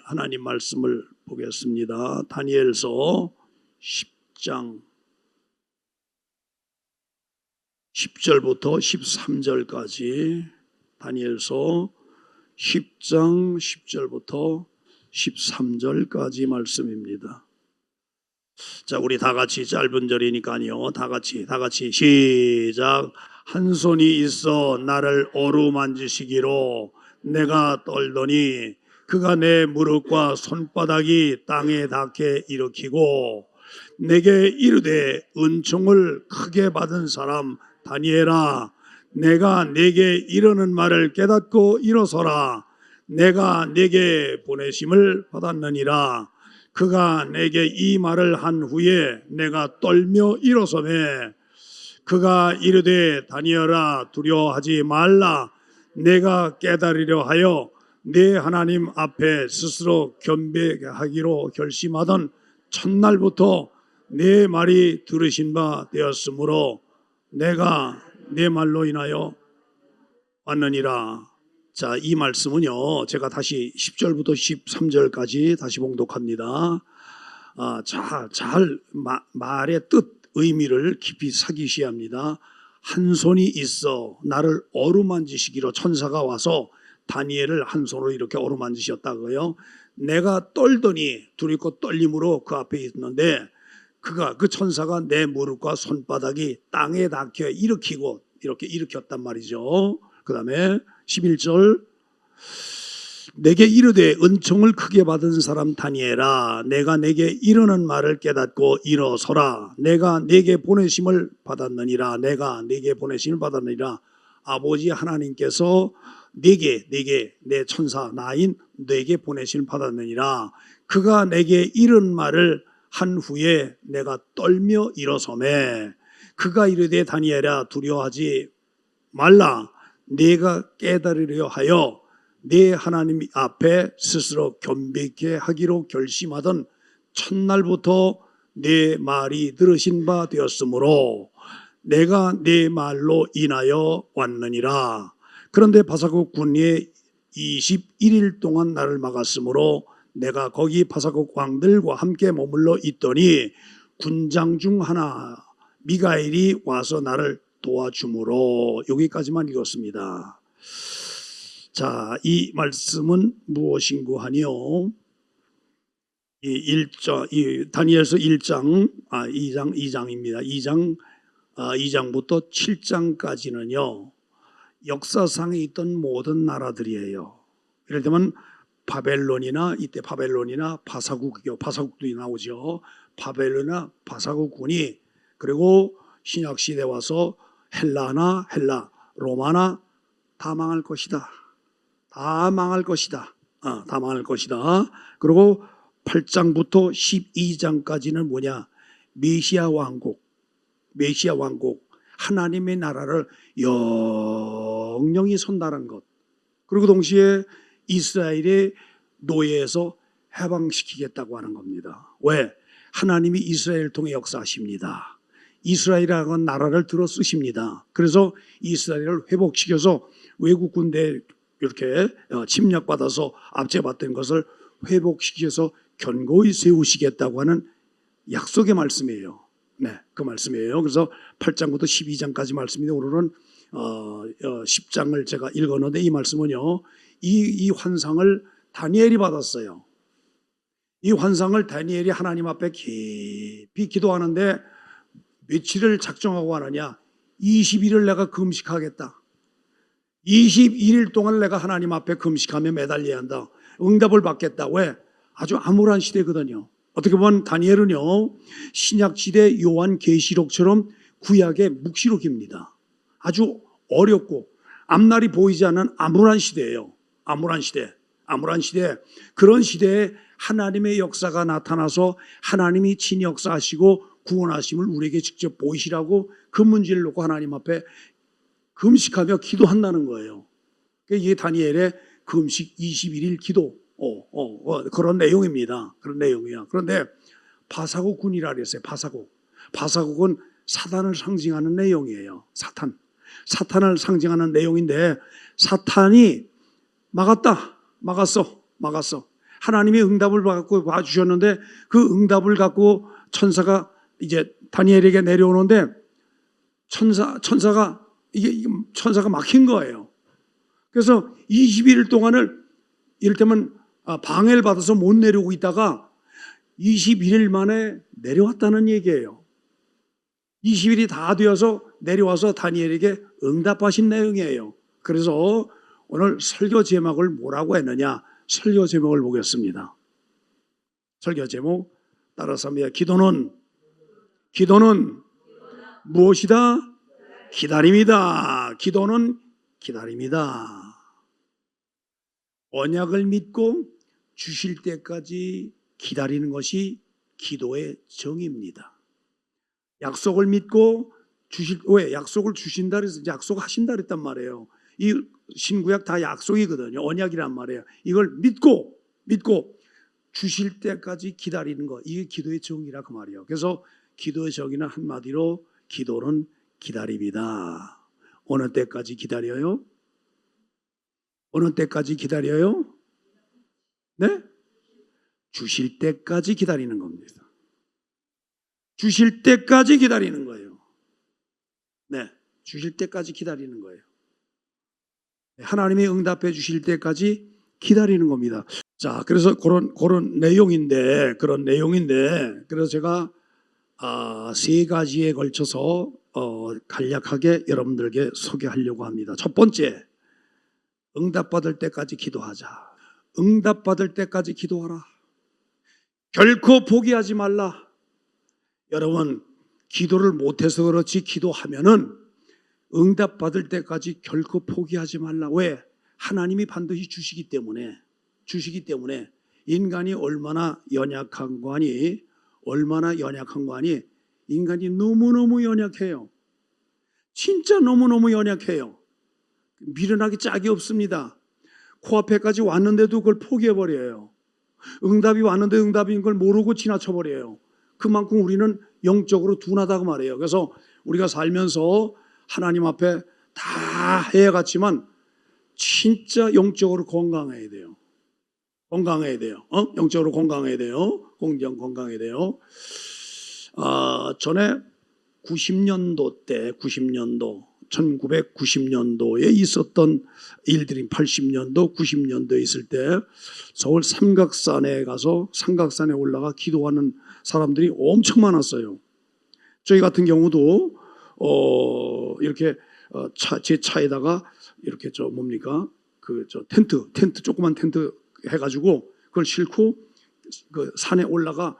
하나님 말씀을 보겠습니다. 다니엘서 10장 10절부터 13절까지 다니엘서 10장 10절부터 13절까지 말씀입니다. 자, 우리 다 같이 짧은 절이니까요. 다 같이 시작. 한 손이 있어 나를 어루만지시기로 내가 떨더니 그가 내 무릎과 손바닥이 땅에 닿게 일으키고 내게 이르되 은총을 크게 받은 사람 다니엘아, 내가 내게 이르는 말을 깨닫고 일어서라. 내가 내게 보내심을 받았느니라. 그가 내게 이 말을 한 후에 내가 떨며 일어서매 그가 이르되 다니엘아, 두려워하지 말라. 내가 깨달으려 하여 내 하나님 앞에 스스로 겸비하기로 결심하던 첫날부터 내 말이 들으신 바 되었으므로 내가 내 말로 인하여 왔느니라. 자, 이 말씀은요, 제가 다시 10절부터 13절까지 다시 봉독합니다. 말의 뜻, 의미를 깊이 사기시야 합니다. 한 손이 있어 나를 어루만지시기로 천사가 와서 다니엘을 한 손으로 이렇게 어루만지셨다고요. 내가 떨더니 두렵고 떨림으로 그 앞에 있는데 그 천사가 내 무릎과 손바닥이 땅에 닿게 일으키고 이렇게 일으켰단 말이죠. 그 다음에 11절 내게 이르되 은총을 크게 받은 사람 다니엘아, 내가 내게 이르는 말을 깨닫고 일어서라. 내가 내게 보내심을 받았느니라. 내가 내게 보내심을 받았느니라. 아버지 하나님께서 내게 내 천사 나인 내게 보내심을 받았느니라. 그가 내게 이른 말을 한 후에 내가 떨며 일어서매 그가 이르되 다니엘아, 두려워하지 말라. 내가 깨달으려 하여 내 하나님 앞에 스스로 겸비케 하기로 결심하던 첫날부터 내 말이 들으신 바 되었으므로 내가 내 말로 인하여 왔느니라. 그런데 바사국 군이 21일 동안 나를 막았으므로 내가 거기 바사국 왕들과 함께 머물러 있더니 군장 중 하나 미가엘이 와서 나를 도와주므로. 여기까지만 읽었습니다. 자, 이 말씀은 무엇인고 하니요? 다니엘서 2장입니다. 2장부터 7장까지는요, 역사상에 있던 모든 나라들이에요. 예를 들면 바벨론이나 바사국이요. 바사국도 나오죠. 바벨론이나 바사국군이, 그리고 신약 시대 와서 헬라, 로마나 다 망할 것이다. 다 망할 것이다. 그리고 8장부터 12장까지는 뭐냐? 메시아 왕국, 하나님의 나라를 영영히 선다는 것. 그리고 동시에 이스라엘의 노예에서 해방시키겠다고 하는 겁니다. 왜? 하나님이 이스라엘을 통해 역사하십니다. 이스라엘이라는 나라를 들어 쓰십니다. 그래서 이스라엘을 회복시켜서 외국 군대 이렇게 침략받아서 압제받던 것을 회복시켜서 견고히 세우시겠다고 하는 약속의 말씀이에요. 네, 그 말씀이에요. 그래서 8장부터 12장까지 말씀인데 오늘은 10장을 제가 읽었는데 이 말씀은요, 이 환상을 다니엘이 받았어요. 이 환상을 다니엘이 하나님 앞에 깊이 기도하는데 며칠을 작정하고 하느냐? 21일 내가 금식하겠다. 21일 동안 내가 하나님 앞에 금식하며 매달려야 한다. 응답을 받겠다. 왜? 아주 암울한 시대거든요. 어떻게 보면 다니엘은요, 신약시대 요한계시록처럼 구약의 묵시록입니다. 아주 어렵고 앞날이 보이지 않는 암울한 시대예요. 암울한 시대. 그런 시대에 하나님의 역사가 나타나서 하나님이 친히 역사하시고 구원하심을 우리에게 직접 보이시라고 그 문제를 놓고 하나님 앞에 금식하며 기도한다는 거예요. 이게 다니엘의 금식 21일 기도 그런 내용입니다. 그런 내용이야. 그런데 바사국 군이라 그랬어요. 바사국은 사단을 상징하는 내용이에요. 사탄을 상징하는 내용인데 사탄이 막았어. 하나님이 응답을 받고 봐주셨는데 그 응답을 갖고 천사가 이제 다니엘에게 내려오는데 천사가 천사가 막힌 거예요. 그래서 21일 동안을 이를테면 방해를 받아서 못 내려오고 있다가 21일 만에 내려왔다는 얘기예요. 20일이 다 되어서 내려와서 다니엘에게 응답하신 내용이에요. 그래서 오늘 설교 제목을 뭐라고 했느냐? 설교 제목을 보겠습니다. 설교 제목 따라서 합니다. 기도는 무엇이다? 기다림이다. 기도는 기다림이다. 언약을 믿고 주실 때까지 기다리는 것이 기도의 정의입니다. 약속을 믿고 왜 약속을 주신다 그래서 약속하신다 그랬단 말이에요. 이 신구약 다 약속이거든요. 언약이란 말이에요. 이걸 믿고 주실 때까지 기다리는 거, 이게 기도의 정의라 그 말이에요. 그래서 기도의 정의는 한마디로 기도는 기다림이다. 어느 때까지 기다려요? 어느 때까지 기다려요? 네? 주실 때까지 기다리는 겁니다. 주실 때까지 기다리는 거예요. 네, 주실 때까지 기다리는 거예요. 하나님이 응답해 주실 때까지 기다리는 겁니다. 자, 그래서 그런 내용인데, 그래서 제가 세 가지에 걸쳐서 간략하게 여러분들에게 소개하려고 합니다. 첫 번째, 응답받을 때까지 기도하자. 응답받을 때까지 기도하라. 결코 포기하지 말라. 여러분, 기도를 못해서 그렇지 기도하면은 응답받을 때까지 결코 포기하지 말라. 왜? 하나님이 반드시 주시기 때문에 인간이 얼마나 연약한 거니 인간이 너무너무 연약해요. 진짜 너무너무 연약해요. 미련하기 짝이 없습니다. 코앞에까지 왔는데도 그걸 포기해버려요. 응답이 왔는데 응답인 걸 모르고 지나쳐버려요. 그만큼 우리는 영적으로 둔하다고 말해요. 그래서 우리가 살면서 하나님 앞에 다 해갔지만 진짜 영적으로 건강해야 돼요. 영적으로 건강해야 돼요. 건강해야 돼요. 전에 1990년도에 있었던 일들이 80년도, 90년도에 있을 때 서울 삼각산에 올라가 기도하는 사람들이 엄청 많았어요. 저희 같은 경우도 이렇게 제 차에다가 이렇게 텐트 조그만 텐트 해가지고 그걸 싣고 그 산에 올라가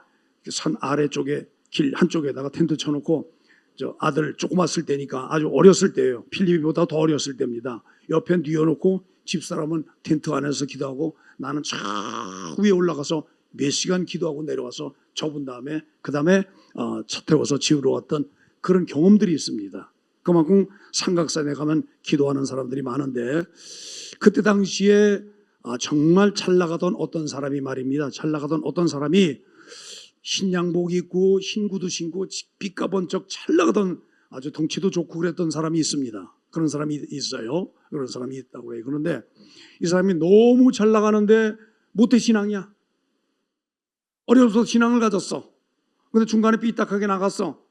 산 아래쪽에 길 한쪽에다가 텐트 쳐놓고 저 아들 조그맣을 때니까 아주 어렸을 때예요. 필리피보다 더 어렸을 때입니다. 옆에 뉘어놓고 집사람은 텐트 안에서 기도하고 나는 저 위에 올라가서 몇 시간 기도하고 내려와서 접은 다음에 그 다음에 차 태워서 집으로 왔던 그런 경험들이 있습니다. 그만큼 삼각산에 가면 기도하는 사람들이 많은데 그때 당시에 정말 잘 나가던 어떤 사람이 말입니다. 잘 나가던 어떤 사람이 흰 양복 입고 흰 구두 신고 빛가 번쩍 잘 나가던 아주 덩치도 좋고 그랬던 사람이 있습니다. 그런 사람이 있어요. 그런 사람이 있다고 해요. 그런데 이 사람이 너무 잘 나가는데 모태신앙이야. 어려서 신앙을 가졌어. 근데 중간에 삐딱하게 나갔어.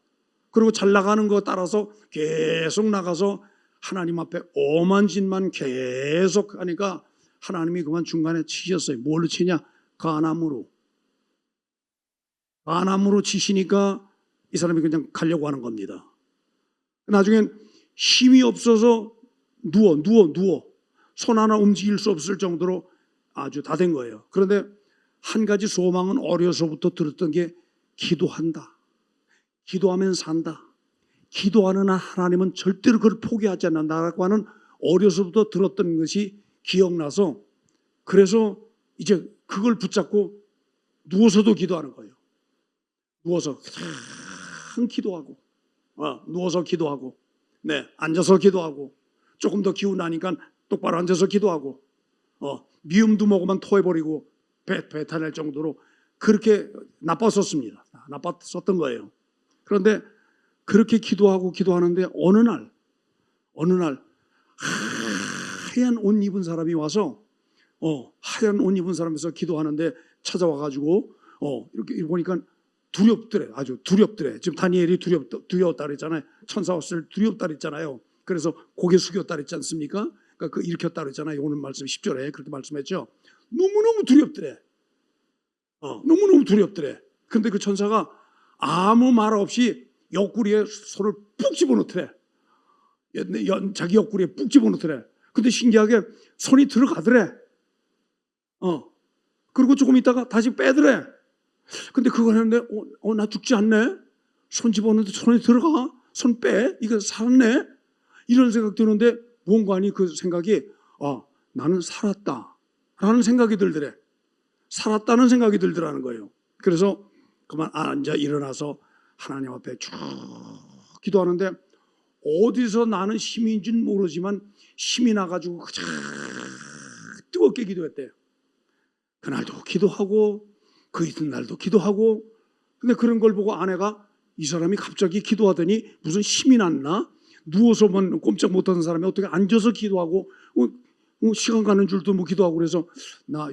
그리고 잘 나가는 거 따라서 계속 나가서 하나님 앞에 엄한 짓만 계속 하니까 하나님이 그만 중간에 치셨어요. 뭘로 치냐? 간암으로 치시니까 이 사람이 그냥 가려고 하는 겁니다. 나중엔 힘이 없어서 누워 손 하나 움직일 수 없을 정도로 아주 다 된 거예요. 그런데 한 가지 소망은 어려서부터 들었던 게 기도한다. 기도하면 산다. 기도하는 한 하나님은 절대로 그걸 포기하지 않는다라고 하는 어려서부터 들었던 것이 기억나서 그래서 이제 그걸 붙잡고 누워서도 기도하는 거예요. 누워서 기도하고 누워서 기도하고 앉아서 기도하고 조금 더 기운나니까 똑바로 앉아서 기도하고 미움도 먹으면 토해버리고 배탈 정도로 그렇게 나빴었습니다. 나빴었던 거예요. 그런데 그렇게 기도하는데 어느 날 하얀 옷 입은 사람이 와서 하얀 옷 입은 사람에서 기도하는데 찾아와가지고 이렇게 보니까 두렵더래. 아주 두렵더래. 지금 다니엘이 두려웠다 그랬잖아요. 천사 왔을 두렵다 그랬잖아요. 그래서 고개 숙였다 그랬지 않습니까? 그러니까 그 일으켰다 그랬잖아요. 오늘 말씀 10절에 그렇게 말씀했죠. 너무너무 두렵더래. 너무너무 두렵더래. 근데 그 천사가 아무 말 없이 옆구리에 손을 푹 집어넣더래. 자기 옆구리에 푹 집어넣더래. 근데 신기하게 손이 들어가더래. 그리고 조금 있다가 다시 빼더래. 근데 그걸 했는데 나 죽지 않네. 손 집어넣는데 손이 들어가. 손 빼. 이거 살았네. 이런 생각 드는데 뭔가니 그 생각이 나는 살았다 라는 생각이 들더래. 살았다는 생각이 들더라는 거예요. 그래서 그만 앉아 일어나서 하나님 앞에 쭉 기도하는데 어디서 나는 힘인지는 모르지만 힘이 나가지고 뜨겁게 기도했대요. 그날도 기도하고 그 이튿날도 기도하고. 근데 그런 걸 보고 아내가 이 사람이 갑자기 기도하더니 무슨 힘이 났나? 누워서만 꼼짝 못하는 사람이 어떻게 앉아서 기도하고 시간 가는 줄도 뭐 기도하고. 그래서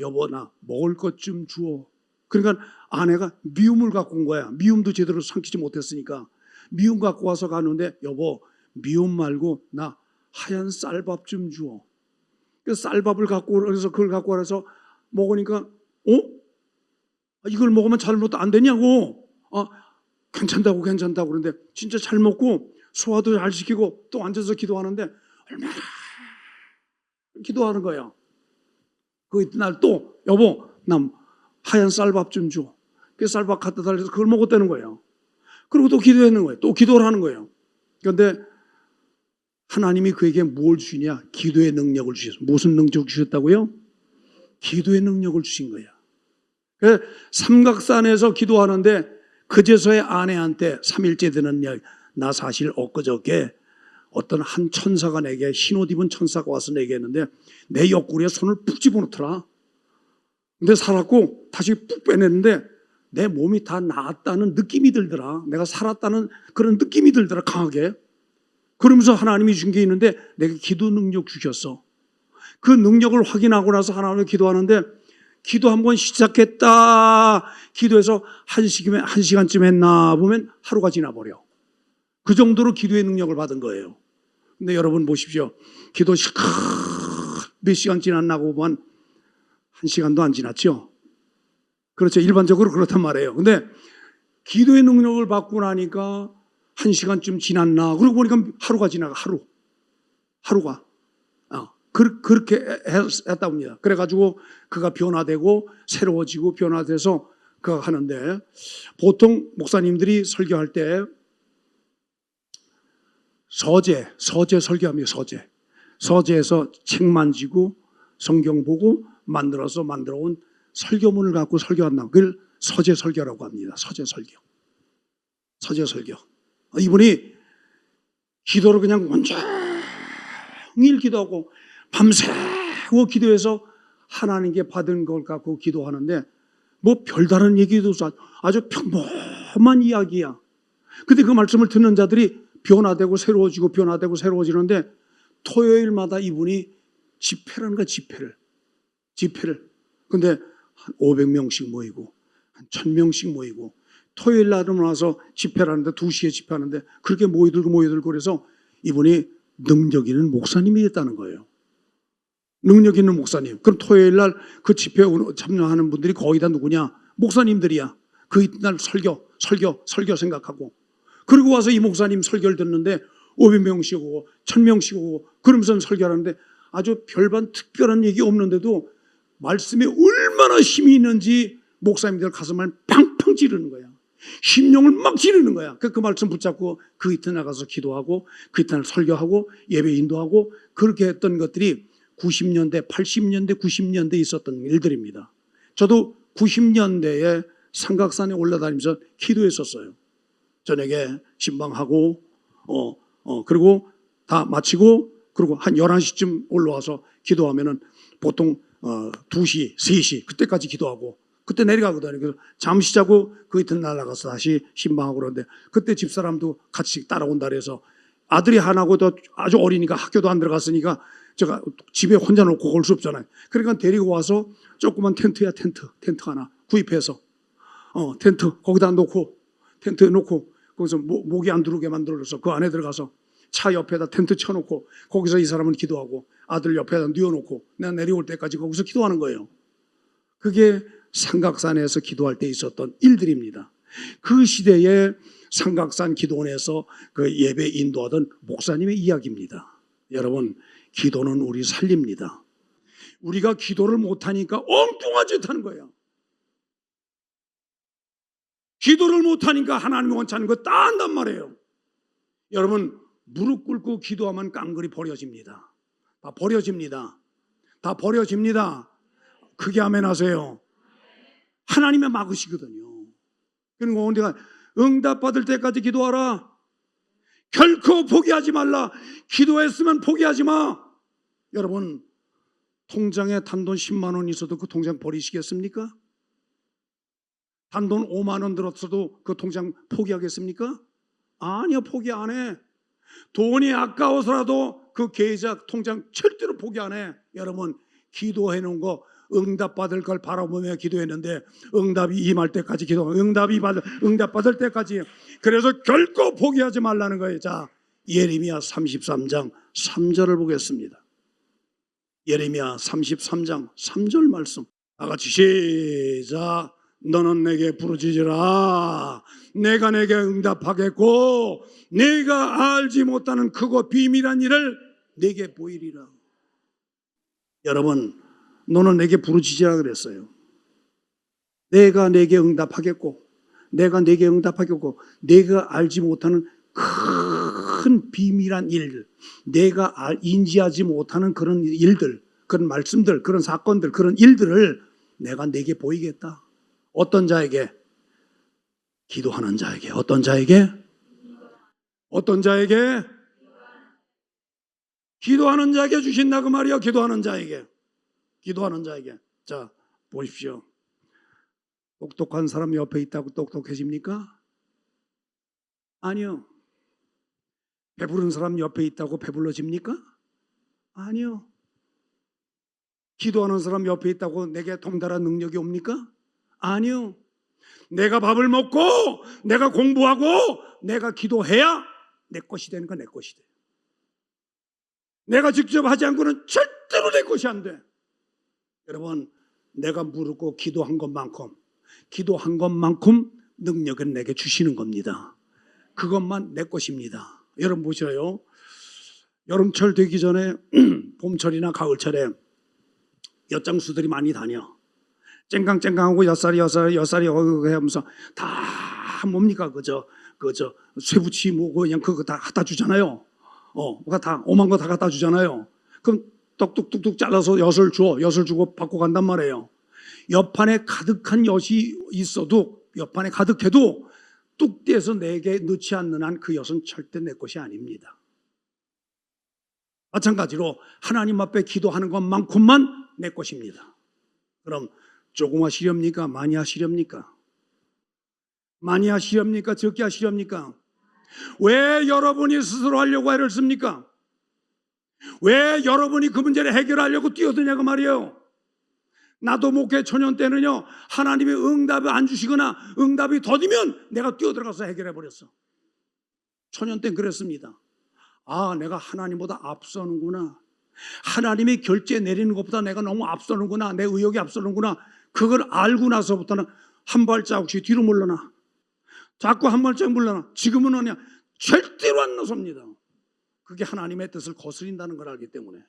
여보 나 먹을 것 좀 주어. 그러니까 아내가 미움을 갖고 온 거야. 미움도 제대로 삼키지 못했으니까 미움 갖고 와서 가는데 여보 미움 말고 나 하얀 쌀밥 좀 주어. 그래서 쌀밥을 갖고 그래서 그걸 갖고 와서 먹으니까 이걸 먹으면 잘못 안 되냐고. 괜찮다고 그러는데 진짜 잘 먹고 소화도 잘 시키고 또 앉아서 기도하는데 얼마나 기도하는 거예요. 그 이튿날 또 여보 나 하얀 쌀밥 좀 줘. 그 쌀밥 갖다 달래서 그걸 먹었다는 거예요. 그리고 또 기도하는 거예요. 또 기도를 하는 거예요. 그런데 하나님이 그에게 뭘 주시냐? 기도의 능력을 주셨어요. 무슨 능력을 주셨다고요? 기도의 능력을 주신 거예요. 그래서 삼각산에서 기도하는데 그제서야 아내한테 3일째 되는 나 사실 엊그저께 어떤 한 천사가 내게 흰옷 입은 천사가 와서 내게 했는데 내 옆구리에 손을 푹 집어넣더라. 근데 살았고 다시 푹 빼냈는데 내 몸이 다 나았다는 느낌이 들더라. 내가 살았다는 그런 느낌이 들더라 강하게. 그러면서 하나님이 준 게 있는데 내게 기도 능력 주셨어. 그 능력을 확인하고 나서 하나님을 기도하는데 기도 한번 시작했다. 기도해서 한 시간쯤 했나 보면 하루가 지나버려. 그 정도로 기도의 능력을 받은 거예요. 근데 여러분 보십시오. 기도 몇 시간 지났나고 보면 한 시간도 안 지났죠. 그렇죠. 일반적으로 그렇단 말이에요. 근데 기도의 능력을 받고 나니까 한 시간쯤 지났나. 그러고 보니까 하루가 지나가. 하루가. 그렇게 했다 봅니다. 그래가지고 그가 변화되고 새로워지고 변화돼서 그가 하는데 보통 목사님들이 설교할 때 서재 설교합니다. 서재에서 책 만지고 성경 보고 만들어 온 설교문을 갖고 설교한다. 그걸 서재 설교라고 합니다. 서재 설교. 이분이 기도를 그냥 온종일 기도하고 밤새워 기도해서 하나님께 받은 걸 갖고 기도하는데 뭐 별다른 얘기도 아주 평범한 이야기야. 근데 그 말씀을 듣는 자들이 변화되고 새로워지는데 토요일마다 이분이 집회라는 거야. 집회를. 근데 한 500명씩 모이고 한 1000명씩 모이고 토요일 날은 와서 집회를 하는데 2시에 집회하는데 그렇게 모이들고 그래서 이분이 능력 있는 목사님이 됐다는 거예요. 능력 있는 목사님. 그럼 토요일 날 그 집회에 참여하는 분들이 거의 다 누구냐? 목사님들이야. 그 이튿날 설교 생각하고. 그리고 와서 이 목사님 설교를 듣는데 500명씩 오고 1000명씩 오고 그러면서 설교를 하는데 아주 별반 특별한 얘기 없는데도 말씀에 얼마나 힘이 있는지 목사님들 가슴을 팡팡 찌르는 거야. 심령을 막 찌르는 거야. 그 말씀 붙잡고 그 이튿날 가서 기도하고 그 이튿날 설교하고 예배 인도하고 그렇게 했던 것들이 90년대, 80년대, 90년대에 있었던 일들입니다. 저도 90년대에 삼각산에 올라다니면서 기도했었어요. 저녁에 신방하고 그리고 다 마치고 그리고 한 11시쯤 올라와서 기도하면은 보통 2시, 3시 그때까지 기도하고 그때 내려가거든요. 그래서 잠시 자고 그 이튿날 나가서 다시 신방하고 그러는데 그때 집사람도 같이 따라온다 그래서 아들이 하나고 또 아주 어리니까 학교도 안 들어갔으니까 제가 집에 혼자 놓고 올 수 없잖아요. 그러니까 데리고 와서 조그만 텐트야, 텐트 하나 구입해서 텐트 거기다 놓고, 텐트에 놓고 거기서 모기 안 들어오게 만들어서 그 안에 들어가서 차 옆에다 텐트 쳐놓고 거기서 이 사람은 기도하고 아들 옆에다 뉘어놓고 내가 내려올 때까지 거기서 기도하는 거예요. 그게 삼각산에서 기도할 때 있었던 일들입니다. 그 시대에 삼각산 기도원에서 그 예배 인도하던 목사님의 이야기입니다. 여러분, 기도는 우리 살립니다. 우리가 기도를 못하니까 엉뚱한 짓 하는 거예요. 기도를 못하니까 하나님 원하는 거 다 한단 말이에요. 여러분, 무릎 꿇고 기도하면 깡그리 버려집니다. 다 버려집니다. 다 버려집니다. 크게 아멘 하세요. 하나님의 막으시거든요. 그리고 내가 응답받을 때까지 기도하라. 결코 포기하지 말라. 기도했으면 포기하지 마. 여러분, 통장에 단돈 10만 원 있어도 그 통장 버리시겠습니까? 단돈 5만 원 들었어도 그 통장 포기하겠습니까? 아니요, 포기 안 해. 돈이 아까워서라도 그 계좌 통장 절대로 포기 안 해. 여러분, 기도해 놓은 거 응답받을 걸 바라보며 기도했는데 응답이 임할 때까지 응답받을 때까지. 그래서 결코 포기하지 말라는 거예요. 자, 예레미야 33장 3절을 보겠습니다. 예레미야 33장 3절 말씀 다 같이 시작. 너는 내게 부르짖으라. 내가 내게 응답하겠고 내가 알지 못하는 크고 비밀한 일을 내게 보이리라. 여러분, 너는 내게 부르짖으라 그랬어요. 내가 내게 응답하겠고 내가 내게 응답하겠고 내가 알지 못하는 큰 비밀한 일, 내가 인지하지 못하는 그런 일들, 그런 말씀들, 그런 사건들, 그런 일들을 내가 내게 보이겠다. 어떤 자에게? 기도하는 자에게. 어떤 자에게? 어떤 자에게? 기도하는 자에게 주신다 그 말이야. 기도하는 자에게. 기도하는 자에게. 자, 보십시오. 똑똑한 사람 옆에 있다고 똑똑해집니까? 아니요. 배부른 사람 옆에 있다고 배불러집니까? 아니요. 기도하는 사람 옆에 있다고 내게 동달한 능력이 옵니까? 아니요. 내가 밥을 먹고 내가 공부하고 내가 기도해야 내 것이 되는 건 내 것이 돼. 내가 직접 하지 않고는 절대로 내 것이 안 돼. 여러분, 내가 무릎 꿇고 기도한 것만큼 능력은 내게 주시는 겁니다. 그것만 내 것입니다. 여러분 보셔요. 여름철 되기 전에 봄철이나 가을철에 엿장수들이 많이 다녀. 쨍강쨍강하고 엿살이 하면서 다 뭡니까 그저 쇠붙이 뭐고 그냥 그거 다 갖다 주잖아요. 그거 다 오만 거 다 갖다 주잖아요. 그럼 똑똑똑똑 잘라서 엿을 주고 받고 간단 말이에요. 엿판에 가득한 엿이 있어도, 엿판에 가득해도 뚝대에서 내게 넣지 않는 한 그 엿은 절대 내 것이 아닙니다. 마찬가지로 하나님 앞에 기도하는 것만큼만 내 것입니다. 그럼 조금 하시렵니까? 많이 하시렵니까? 많이 하시렵니까? 적게 하시렵니까? 왜 여러분이 스스로 하려고 애를 씁니까? 왜 여러분이 그 문제를 해결하려고 뛰어드냐고 말이에요. 나도 목회 초년 때는요, 하나님이 응답을 안 주시거나 응답이 더디면 내가 뛰어들어가서 해결해 버렸어. 초년 땐 그랬습니다. 아, 내가 하나님보다 앞서는구나. 하나님이 결제 내리는 것보다 내가 너무 앞서는구나. 내 의욕이 앞서는구나. 그걸 알고 나서부터는 한 발자국씩 뒤로 물러나. 자꾸 한 발자국 물러나. 지금은 그냥 절대로 안 나섭니다. 그게 하나님의 뜻을 거스린다는 걸 알기 때문에,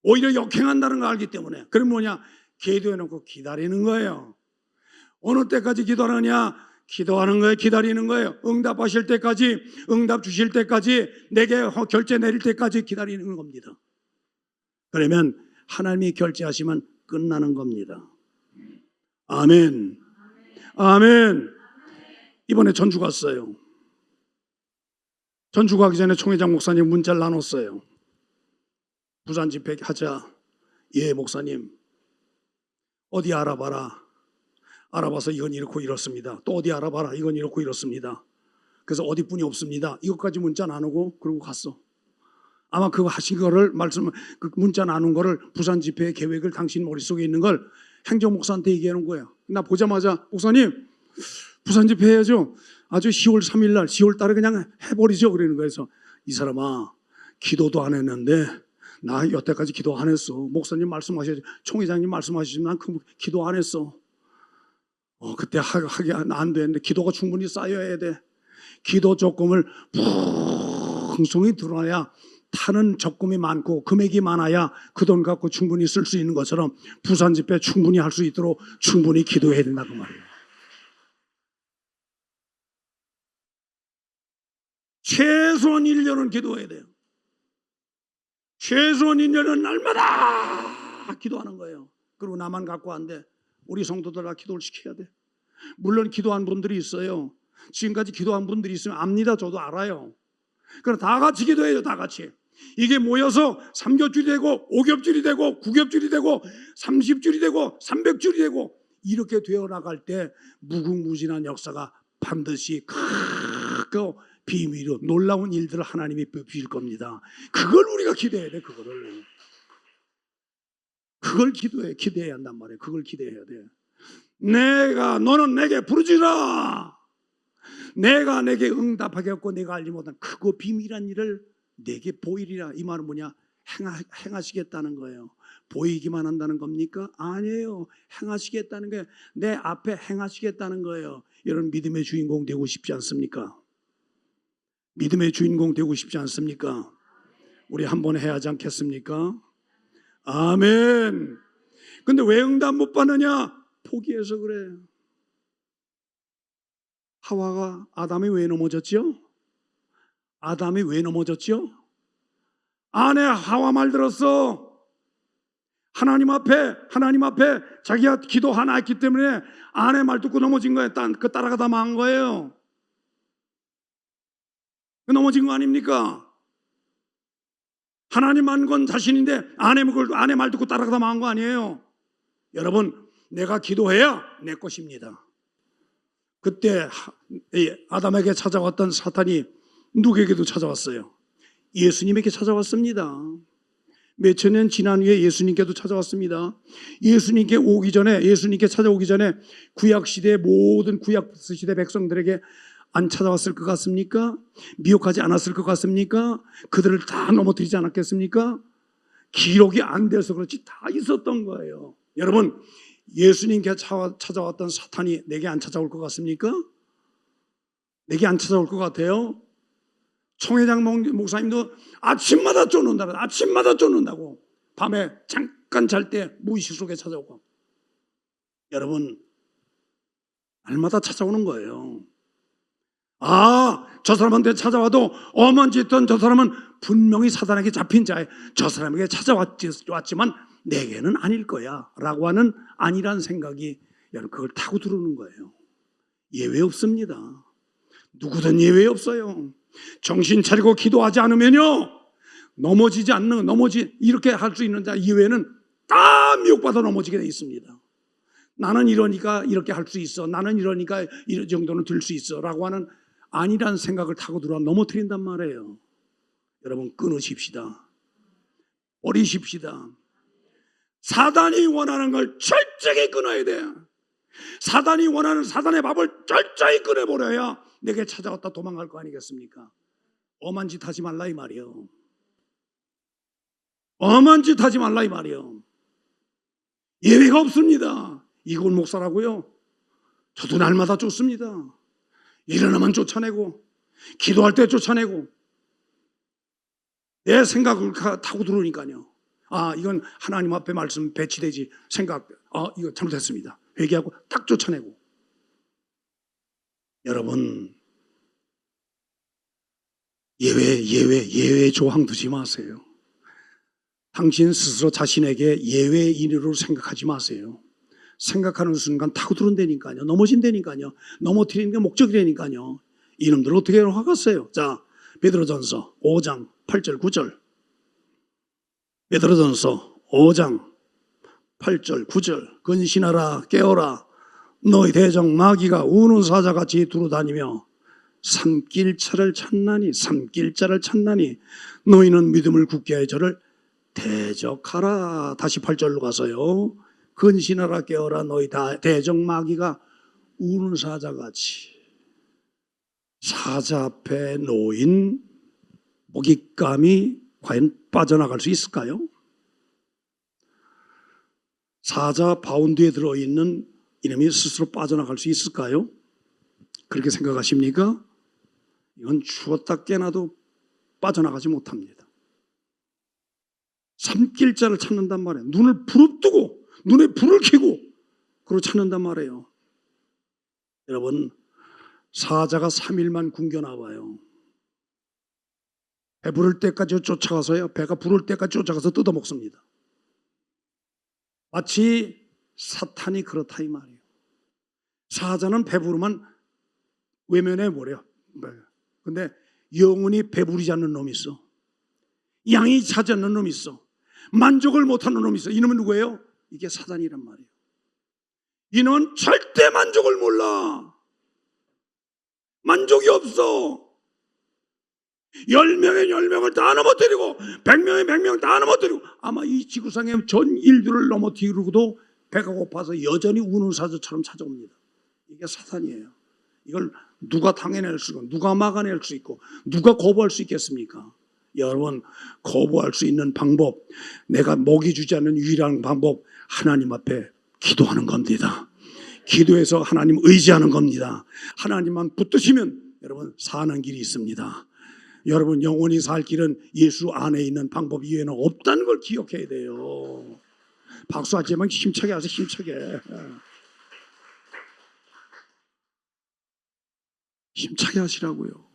오히려 역행한다는 걸 알기 때문에. 그럼 뭐냐? 기도해놓고 기다리는 거예요. 어느 때까지 기도하느냐? 기도하는 거예요. 기다리는 거예요. 응답하실 때까지, 응답 주실 때까지, 내게 결제 내릴 때까지 기다리는 겁니다. 그러면 하나님이 결제하시면 끝나는 겁니다. 아멘. 아멘. 이번에 전주 갔어요. 전주 가기 전에 총회장 목사님 문자를 나눴어요. 부산 집회 하자. 예, 목사님. 어디 알아봐라. 알아봐서 이건 이렇고 이렇습니다. 또 어디 알아봐라. 이건 이렇고 이렇습니다. 그래서 어디 분이 없습니다. 이것까지 문자 나누고 그러고 갔어. 아마 그거 하신 거를 그 문자 나눈 거를 부산 집회 계획을 당신 머릿속에 있는 걸 행정 목사한테 얘기해 놓은 거예요. 나 보자마자 목사님 부산 집회 해야죠. 아주 10월 3일 날 10월 달에 그냥 해버리죠. 그러는 거예요. 그래서 이 사람아 기도도 안 했는데 나 여태까지 기도 안 했어. 목사님 말씀하셔야지. 총회장님 말씀하시지만 난 그 기도 안 했어. 그때 하기 안 되는데 기도가 충분히 쌓여야 돼. 기도 적금을 풍성히 드러나야 타는 적금이 많고 금액이 많아야 그 돈 갖고 충분히 쓸 수 있는 것처럼 부산 집회 충분히 할 수 있도록 충분히 기도해야 된다고 말이에요. 최소한 1년은 기도해야 돼요. 최소한 1년은 날마다 기도하는 거예요. 그리고 나만 갖고 안 돼. 우리 성도들 다 기도를 시켜야 돼. 물론 기도한 분들이 있어요. 지금까지 기도한 분들이 있으면 압니다. 저도 알아요. 그럼 다 같이 기도해요. 다 같이. 이게 모여서 3겹줄이 되고 5겹줄이 되고 9겹줄이 되고 30줄이 되고 300줄이 되고 이렇게 되어 나갈 때 무궁무진한 역사가 반드시 크고 비밀로 놀라운 일들을 하나님이 베푸실 겁니다. 그걸 우리가 기대해야 돼. 그걸 기대해야 한단 말이에요. 그걸 기대해야 돼. 너는 내게 부르짖으라. 내가 내게 응답하겠고 내가 알지 못한 크고 비밀한 일을 내게 보이리라. 이 말은 뭐냐? 행하시겠다는 거예요. 보이기만 한다는 겁니까? 아니에요. 행하시겠다는 게 내 앞에 행하시겠다는 거예요. 여러분 믿음의 주인공 되고 싶지 않습니까? 믿음의 주인공 되고 싶지 않습니까? 우리 한번 해야 하지 않겠습니까? 아멘. 근데 왜 응답 못 받느냐? 포기해서 그래. 하와가 아담이 왜 넘어졌죠? 아담이 왜 넘어졌죠? 아내 하와 말 들었어. 하나님 앞에 자기가 기도 하나 했기 때문에 아내 말 듣고 넘어진 거예요. 그 따라가다 망한 거예요. 넘어진 거 아닙니까? 하나님 한 건 자신인데 아내 말 듣고 따라가다 망한 거 아니에요. 여러분 내가 기도해야 내 것입니다. 그때 아담에게 찾아왔던 사탄이 누구에게도 찾아왔어요. 예수님에게 찾아왔습니다. 몇천 년 지난 후에 예수님께도 찾아왔습니다. 예수님께 찾아오기 전에 구약시대 모든 구약시대 백성들에게 안 찾아왔을 것 같습니까? 미혹하지 않았을 것 같습니까? 그들을 다 넘어뜨리지 않았겠습니까? 기록이 안 돼서 그렇지 다 있었던 거예요. 여러분 예수님께 찾아왔던 사탄이 내게 안 찾아올 것 같습니까? 내게 안 찾아올 것 같아요? 총회장 목사님도 아침마다 쫓는다고 밤에 잠깐 잘 때 무의식 속에 찾아오고 여러분 날마다 찾아오는 거예요. 저 사람한테 찾아와도 엄한 짓 했던 저 사람은 분명히 사단에게 잡힌 자예요. 저 사람에게 찾아왔지만 내게는 아닐 거야 라고 하는 아니란 생각이 여러분 그걸 타고 들어오는 거예요. 예외 없습니다. 누구든 예외 없어요. 정신 차리고 기도하지 않으면요 이렇게 할 수 있는 자 이외에는 다 미혹받아 넘어지게 돼 있습니다. 나는 이러니까 이렇게 할 수 있어. 나는 이러니까 이 정도는 들 수 있어 라고 하는 아니란 생각을 타고 들어와 넘어뜨린단 말이에요. 여러분 끊으십시다. 버리십시다. 사단이 원하는 걸 철저히 끊어야 돼요. 사단이 원하는 사단의 밥을 철저히 끊어버려야 내게 찾아왔다 도망갈 거 아니겠습니까? 엄한 짓 하지 말라 이 말이에요. 엄한 짓 하지 말라 이 말이에요. 예외가 없습니다. 이골 목사라고요. 저도 날마다 쫓습니다. 일어나면 쫓아내고 기도할 때 쫓아내고 내 생각을 타고 들어오니까요. 이건 하나님 앞에 말씀 배치되지 이거 잘못했습니다. 회개하고 딱 쫓아내고. 여러분 예외 조항 두지 마세요. 당신 스스로 자신에게 예외인으로 생각하지 마세요. 생각하는 순간 타고 들어온다니까요. 넘어진다니까요. 넘어뜨리는 게 목적이라니까요. 이놈들 어떻게 화갔어요? 자, 베드로전서 5장 8절 9절. 베드로전서 5장 8절 9절. 근신하라 깨어라 너희 대적 마귀가 우는 사자같이 두루다니며 삼킬 자를 찾나니 너희는 믿음을 굳게 하여 저를 대적하라. 다시 8절로 가서요. 근신하라 깨어라 너희 대적 마귀가 우는 사자같이. 사자 앞에 놓인 먹잇감이 과연 빠져나갈 수 있을까요? 사자 바운드에 들어있는 이놈이 스스로 빠져나갈 수 있을까요? 그렇게 생각하십니까? 이건 주었다 깨나도 빠져나가지 못합니다. 삼킬 자를 찾는단 말이에요. 눈을 부릅뜨고 눈에 불을 켜고 그러고 찾는단 말이에요. 여러분, 사자가 3일만 굶겨 나와요. 배부를 때까지 쫓아가서요. 배가 부를 때까지 쫓아가서 뜯어 먹습니다. 마치 사탄이 그렇다 이 말이에요. 사자는 배부르면 외면해 버려. 근데 영원히 배부르지 않는 놈이 있어. 양이 차지 않는 놈이 있어. 만족을 못하는 놈이 있어. 이놈은 누구예요? 이게 사단이란 말이에요. 이놈은 절대 만족을 몰라. 만족이 없어. 10명의 10명을 다 넘어뜨리고 100명의 100명 다 넘어뜨리고 아마 이 지구상의 전 인류를 넘어뜨리고도 배가 고파서 여전히 우는 사자처럼 찾아옵니다. 이게 사탄이에요. 이걸 누가 당해낼 수 있고 누가 막아낼 수 있고 누가 거부할 수 있겠습니까? 여러분, 거부할 수 있는 방법, 내가 먹이 주지 않는 유일한 방법, 하나님 앞에 기도하는 겁니다. 기도해서 하나님 의지하는 겁니다. 하나님만 붙드시면 여러분 사는 길이 있습니다. 여러분, 영원히 살 길은 예수 안에 있는 방법 이외에는 없다는 걸 기억해야 돼요. 박수하지만 힘차게 하세요. 힘차게. 힘차게 하시라고요.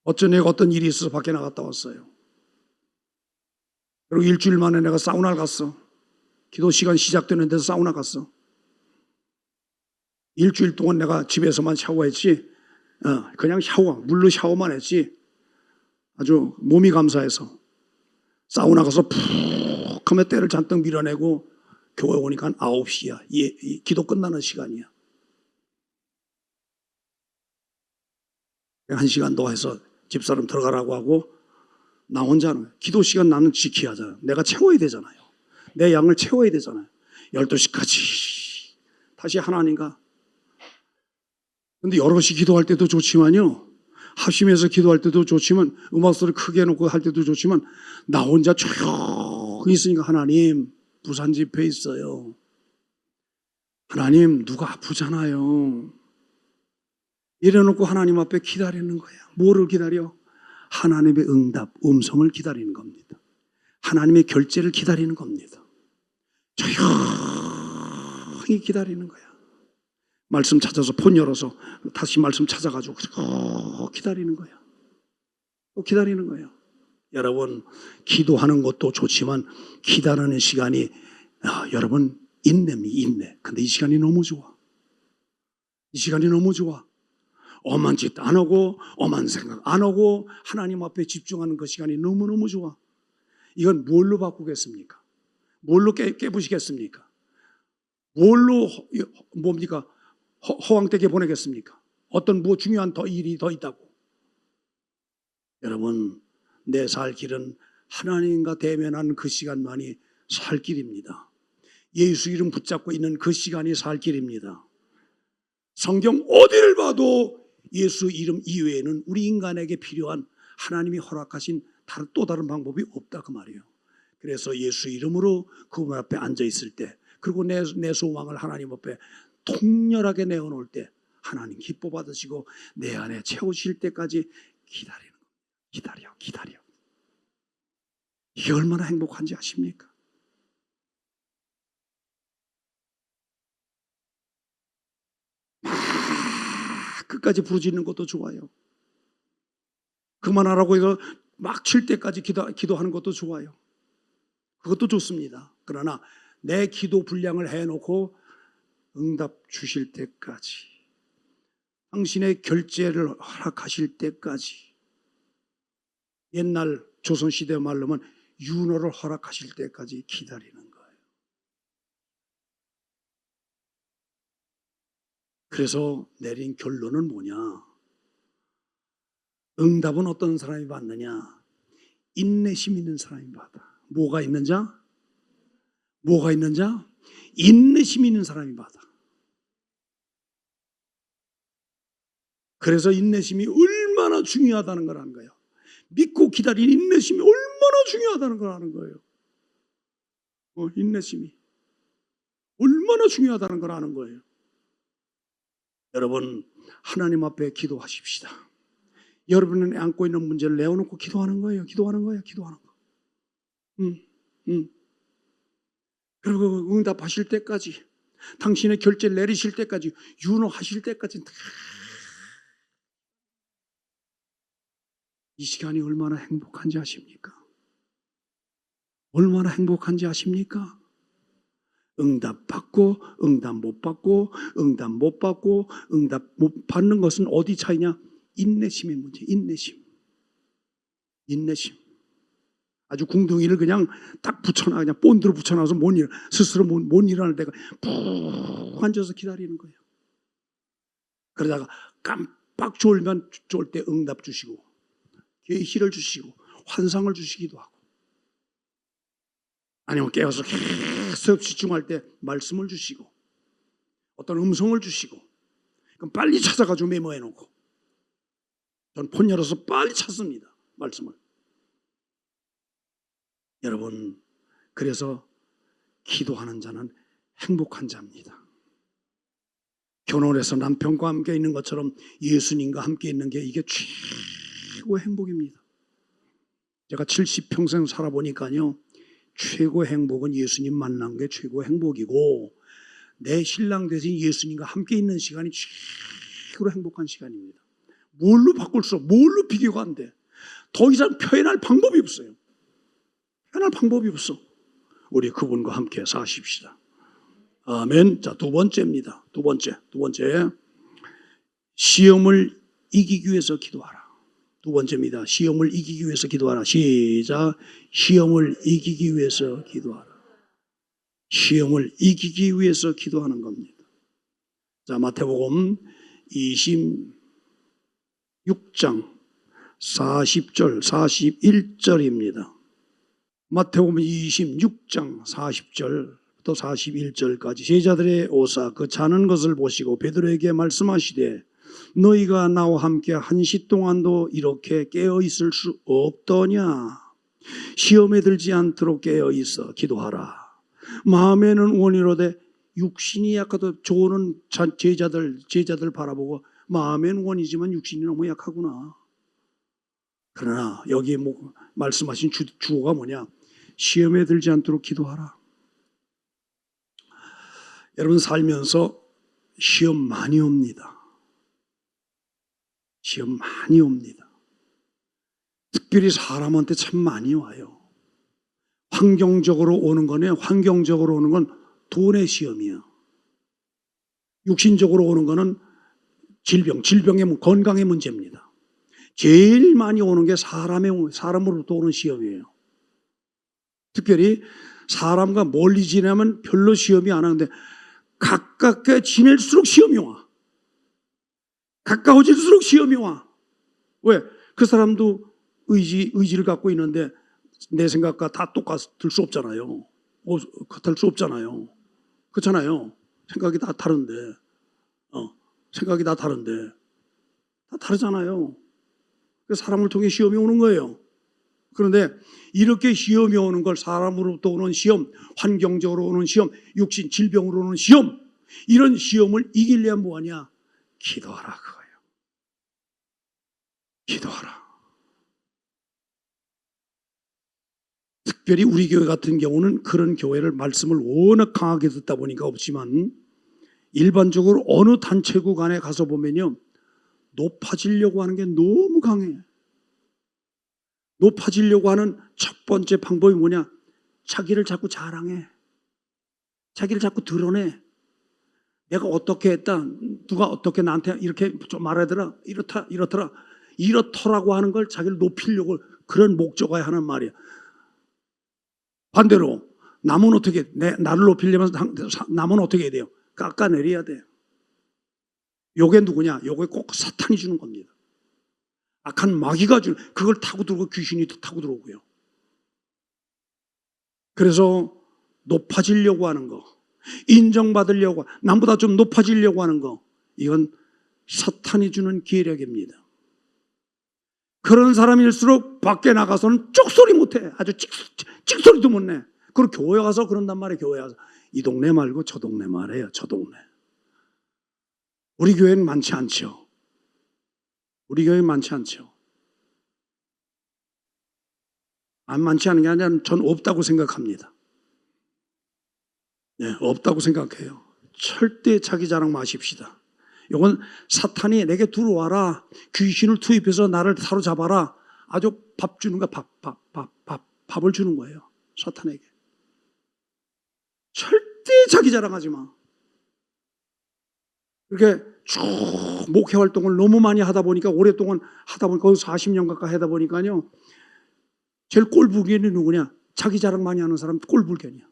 어떤 일이 있어서 밖에 나갔다 왔어요. 그리고 일주일 만에 내가 사우나를 갔어. 기도 시간 시작되는 데서 사우나 갔어. 일주일 동안 내가 집에서만 샤워했지, 그냥 물로 샤워만 했지, 아주 몸이 감사해서 사우나 가서 푹 하면 때를 잔뜩 밀어내고 교회 오니까 9시야. 기도 끝나는 시간이야. 1시간 더 해서 집사람 들어가라고 하고 나 혼자는 기도 시간 나는 지켜야 하잖아요. 내가 채워야 되잖아요. 내 양을 채워야 되잖아요. 12시까지 다시 하나님과. 근데 여럿이 기도할 때도 좋지만요, 합심해서 기도할 때도 좋지만, 음악 소리 크게 해놓고 할 때도 좋지만, 나 혼자 조용히 있으니까 하나님 부산 집회 있어요. 하나님 누가 아프잖아요. 이래놓고 하나님 앞에 기다리는 거야. 뭐를 기다려? 하나님의 응답, 음성을 기다리는 겁니다. 하나님의 결제를 기다리는 겁니다. 조용히 기다리는 거야. 말씀 찾아서 폰 열어서 다시 말씀 찾아가지고 기다리는 거야. 기다리는 거예요. 여러분, 기도하는 것도 좋지만 기다리는 시간이 여러분 인내. 근데 이 시간이 너무 좋아. 이 시간이 너무 좋아. 엄한 짓 안 하고 엄한 생각 안 하고 하나님 앞에 집중하는 그 시간이 너무너무 좋아. 이건 뭘로 바꾸겠습니까? 뭘로 깨부시겠습니까? 뭘로 뭡니까? 허황되게 보내겠습니까? 어떤 중요한 일이 더 있다고. 여러분, 내 살 길은 하나님과 대면하는 그 시간만이 살 길입니다. 예수 이름 붙잡고 있는 그 시간이 살 길입니다. 성경 어디를 봐도 예수 이름 이외에는 우리 인간에게 필요한 하나님이 허락하신 또 다른 방법이 없다 그 말이에요. 그래서 예수 이름으로 그분 앞에 앉아 있을 때, 그리고 내 소망을 하나님 앞에 통렬하게 내어놓을 때 하나님 기뻐 받으시고 내 안에 채우실 때까지 기다리는 거예요. 기다려. 이게 얼마나 행복한지 아십니까? 끝까지 부르짖는 것도 좋아요. 그만하라고 해서 막 칠 때까지 기도하는 것도 좋아요. 그것도 좋습니다. 그러나 내 기도 분량을 해놓고 응답 주실 때까지, 당신의 결제를 허락하실 때까지, 옛날 조선시대 말로는 윤호를 허락하실 때까지 기다리는 거예요. 그래서 내린 결론은 뭐냐? 응답은 어떤 사람이 받느냐? 인내심 있는 사람이 받아. 뭐가 있는 자? 뭐가 있는 자? 인내심 있는 사람이 받아. 그래서 인내심이 얼마나 중요하다는 걸 아는 거예요. 믿고 기다린 인내심이 얼마나 중요하다는 걸 아는 거예요. 인내심이 얼마나 중요하다는 걸 아는 거예요. 여러분, 하나님 앞에 기도하십시다. 여러분은 안고 있는 문제를 내어놓고 기도하는 거예요. 기도하는 거예요. 기도하는 거. 그리고 응답하실 때까지, 당신의 결제를 내리실 때까지, 윤호하실 때까지 이 시간이 얼마나 행복한지 아십니까? 얼마나 행복한지 아십니까? 응답 받고 응답 못 받고 응답 못 받고 응답 못 받는 것은 어디 차이냐? 인내심의 문제. 인내심. 아주 궁둥이를 그냥 딱 붙여놔, 그냥 본드로 붙여놔서 스스로 못 일어날 때가 푹 앉아서 기다리는 거예요. 그러다가 깜빡 졸면 졸 때 응답 주시고 계시를 주시고 환상을 주시기도 하고, 아니면 깨어서 계속 집중할 때 말씀을 주시고 어떤 음성을 주시고, 그럼 빨리 찾아가지고 메모해 놓고, 전 폰 열어서 빨리 찾습니다, 말씀을. 여러분, 그래서 기도하는 자는 행복한 자입니다. 결혼해서 남편과 함께 있는 것처럼 예수님과 함께 있는 게 이게 최고의 행복입니다. 제가 70평생 살아보니까요, 최고의 행복은 예수님 만난 게 최고의 행복이고, 내 신랑 대신 예수님과 함께 있는 시간이 최고로 행복한 시간입니다. 뭘로 바꿀 수 없어. 뭘로 비교가 안 돼. 더 이상 표현할 방법이 없어요. 표현할 방법이 없어. 우리 그분과 함께 사십시다. 아멘. 자, 두 번째입니다. 두 번째. 시험을 이기기 위해서 기도하라. 두 번째입니다. 시험을 이기기 위해서 기도하라. 시작. 시험을 이기기 위해서 기도하라. 시험을 이기기 위해서 기도하는 겁니다. 자, 마태복음 26장 40절, 41절입니다. 마태복음 26장 40절부터 41절까지. 제자들의 오사 그 자는 것을 보시고 베드로에게 말씀하시되 너희가 나와 함께 한시 동안도 이렇게 깨어 있을 수 없더냐. 시험에 들지 않도록 깨어 있어 기도하라. 마음에는 원이로되 육신이 약하도 조는 제자들 바라보고 마음에는 원이지만 육신이 너무 약하구나. 그러나 여기 말씀하신 주어가 뭐냐? 시험에 들지 않도록 기도하라. 여러분, 살면서 시험 많이 옵니다. 시험 많이 옵니다. 특별히 사람한테 참 많이 와요. 환경적으로 오는 건 돈의 시험이에요. 육신적으로 오는 거는 질병의 건강의 문제입니다. 제일 많이 오는 게 사람으로부터 오는 시험이에요. 특별히 사람과 멀리 지내면 별로 시험이 안 하는데 가깝게 지낼수록 시험이 와. 가까워질수록 시험이 와. 왜? 그 사람도 의지를 갖고 있는데 내 생각과 다 똑같을 수 없잖아요. 같을 수 없잖아요. 그렇잖아요. 생각이 다 다른데. 생각이 다 다른데. 다 다르잖아요. 그래서 사람을 통해 시험이 오는 거예요. 그런데 이렇게 시험이 오는 걸, 사람으로부터 오는 시험, 환경적으로 오는 시험, 육신 질병으로 오는 시험, 이런 시험을 이기려면 뭐하냐? 기도하라 그거예요. 기도하라. 특별히 우리 교회 같은 경우는 그런 교회를 말씀을 워낙 강하게 듣다 보니까 없지만, 일반적으로 어느 단체국 안에 가서 보면요, 높아지려고 하는 게 너무 강해. 높아지려고 하는 첫 번째 방법이 뭐냐? 자기를 자꾸 자랑해. 자기를 자꾸 드러내. 내가 어떻게 했다. 누가 어떻게 나한테 이렇게 좀 말하더라. 이렇더라고 하는 걸 자기를 높이려고, 그런 목적어야 하는 말이야. 반대로 남은 어떻게, 나를 높이려면 남은 어떻게 해야 돼요? 깎아내려야 돼요. 요게 누구냐? 요게 꼭 사탄이 주는 겁니다. 악한 마귀가 주는, 그걸 타고 들어오고 귀신이 타고 들어오고요. 그래서 높아지려고 하는 거, 인정받으려고, 남보다 좀 높아지려고 하는 거, 이건 사탄이 주는 기력입니다. 그런 사람일수록 밖에 나가서는 쪽소리 못해. 아주 찍소리도 못 내. 그리고 교회 가서 그런단 말이에요. 교회 가서 이 동네 말고 저 동네 말이에요. 저 동네. 우리 교회는 많지 않죠. 우리 교회는 많지 않죠. 안 많지 않은 게 아니라 전 없다고 생각합니다. 네, 없다고 생각해요. 절대 자기 자랑 마십시다. 이건 사탄이 내게 들어와라, 귀신을 투입해서 나를 사로잡아라, 아주 밥 주는 거야. 밥을 주는 거예요. 사탄에게. 절대 자기 자랑하지 마. 이렇게 쭉 목회 활동을 너무 많이 하다 보니까, 오랫동안 하다 보니까, 거의 40년 가까이 하다 보니까요, 제일 꼴불견이 누구냐? 자기 자랑 많이 하는 사람 꼴불견이야.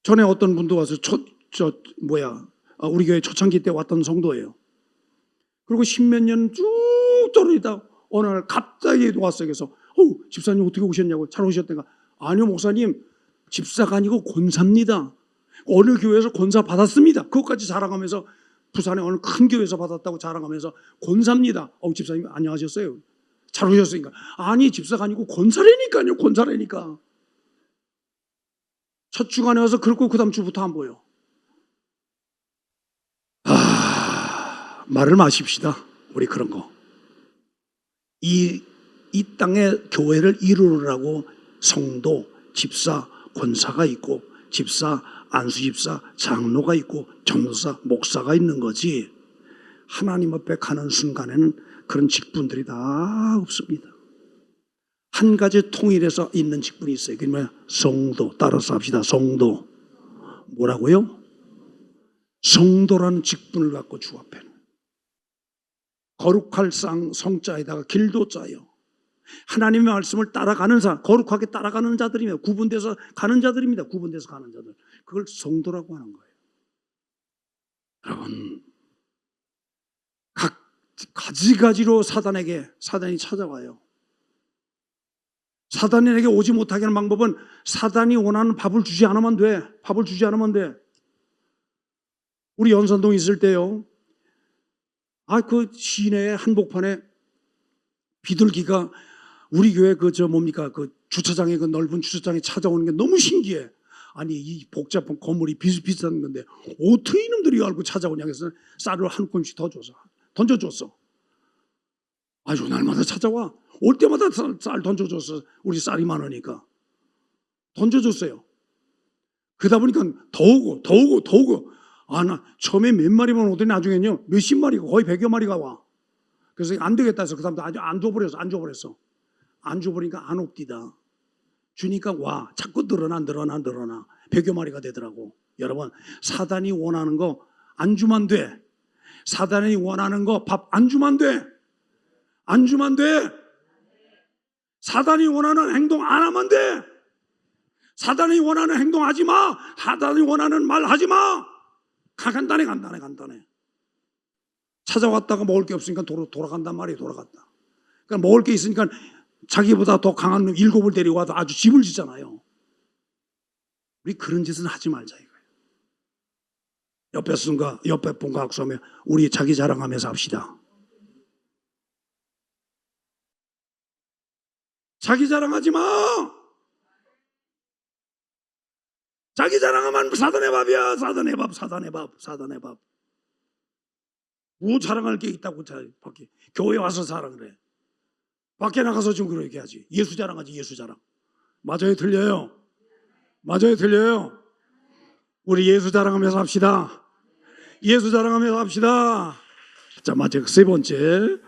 전에 어떤 분도 와서 우리 교회 초창기 때 왔던 성도예요. 그리고 십몇 년 쭉 떨어지다 어느 날 갑자기 왔어요. 그래서 집사님 어떻게 오셨냐고. 잘 오셨던가. 아니요 목사님, 집사가 아니고 권사입니다. 어느 교회에서 권사 받았습니다. 그것까지 자랑하면서, 부산의 어느 큰 교회에서 받았다고 자랑하면서 권사입니다. 집사님 안녕하셨어요. 잘 오셨으니까. 아니 집사가 아니고 권사라니까요. 권사라니까. 첫 주간에 와서 그렇고 그 다음 주부터 안 보여. 말을 마십시다. 우리 그런 거. 이 땅에 교회를 이루느라고 성도, 집사, 권사가 있고, 집사, 안수집사, 장로가 있고, 전도사, 목사가 있는 거지. 하나님 앞에 가는 순간에는 그런 직분들이 다 없습니다. 한 가지 통일해서 있는 직분이 있어요. 그게 뭐야? 성도. 따라서 합시다. 성도. 뭐라고요? 성도라는 직분을 갖고 주 앞에는 거룩할 성자에다가 길도 짜요. 하나님의 말씀을 따라가는 사람, 거룩하게 따라가는 자들입니다. 구분돼서 가는 자들입니다. 구분돼서 가는 자들. 그걸 성도라고 하는 거예요. 여러분, 가지가지로 사단이 찾아와요. 사단이 내게 오지 못하게 하는 방법은, 사단이 원하는 밥을 주지 않으면 돼. 밥을 주지 않으면 돼. 우리 연산동 있을 때요, 그 시내 한복판에 비둘기가 우리 교회 그 주차장에, 그 넓은 주차장에 찾아오는 게 너무 신기해. 아니 이 복잡한 건물이 비슷비슷한 건데 어떻게 이놈들이 알고 찾아오냐 해서 쌀을 한 꾼씩 더 줘서 던져줬어. 아주 날마다 찾아와. 올 때마다 쌀 던져줬어. 우리 쌀이 많으니까 던져줬어요. 그러다 보니까 더 오고. 나 처음에 몇 마리만 오더니 나중에는요 몇십 마리가, 거의 100여 마리가 와. 그래서 안 되겠다 해서 그 다음부터 아주 안 줘버렸어. 안 줘버리니까 안 옵디다. 주니까 와. 자꾸 늘어나 100여 마리가 되더라고. 여러분, 사단이 원하는 거 안 주면 돼. 사단이 원하는 거 밥 안 주면 돼. 안 주면 돼. 사단이 원하는 행동 안 하면 돼. 사단이 원하는 행동 하지 마. 사단이 원하는 말 하지 마. 간단해. 찾아왔다가 먹을 게 없으니까 돌아간단 말이에요. 돌아갔다. 그러니까 먹을 게 있으니까 자기보다 더 강한 놈 7을 데리고 와도 아주 집을 짓잖아요. 우리 그런 짓은 하지 말자 이거예요. 옆에 분과 악수하며 우리 자기 자랑하면서 합시다. 자기 자랑하지 마. 자기 자랑하면 사단의 밥이야. 사단의 밥. 뭐 자랑할 게 있다고 밖에 교회 와서 자랑을 해. 밖에 나가서 좀 그렇게 하지. 예수 자랑하지. 예수 자랑. 맞아요, 틀려요? 우리 예수 자랑하면서 합시다. 예수 자랑하면서 합시다. 자, 마지막 세 번째.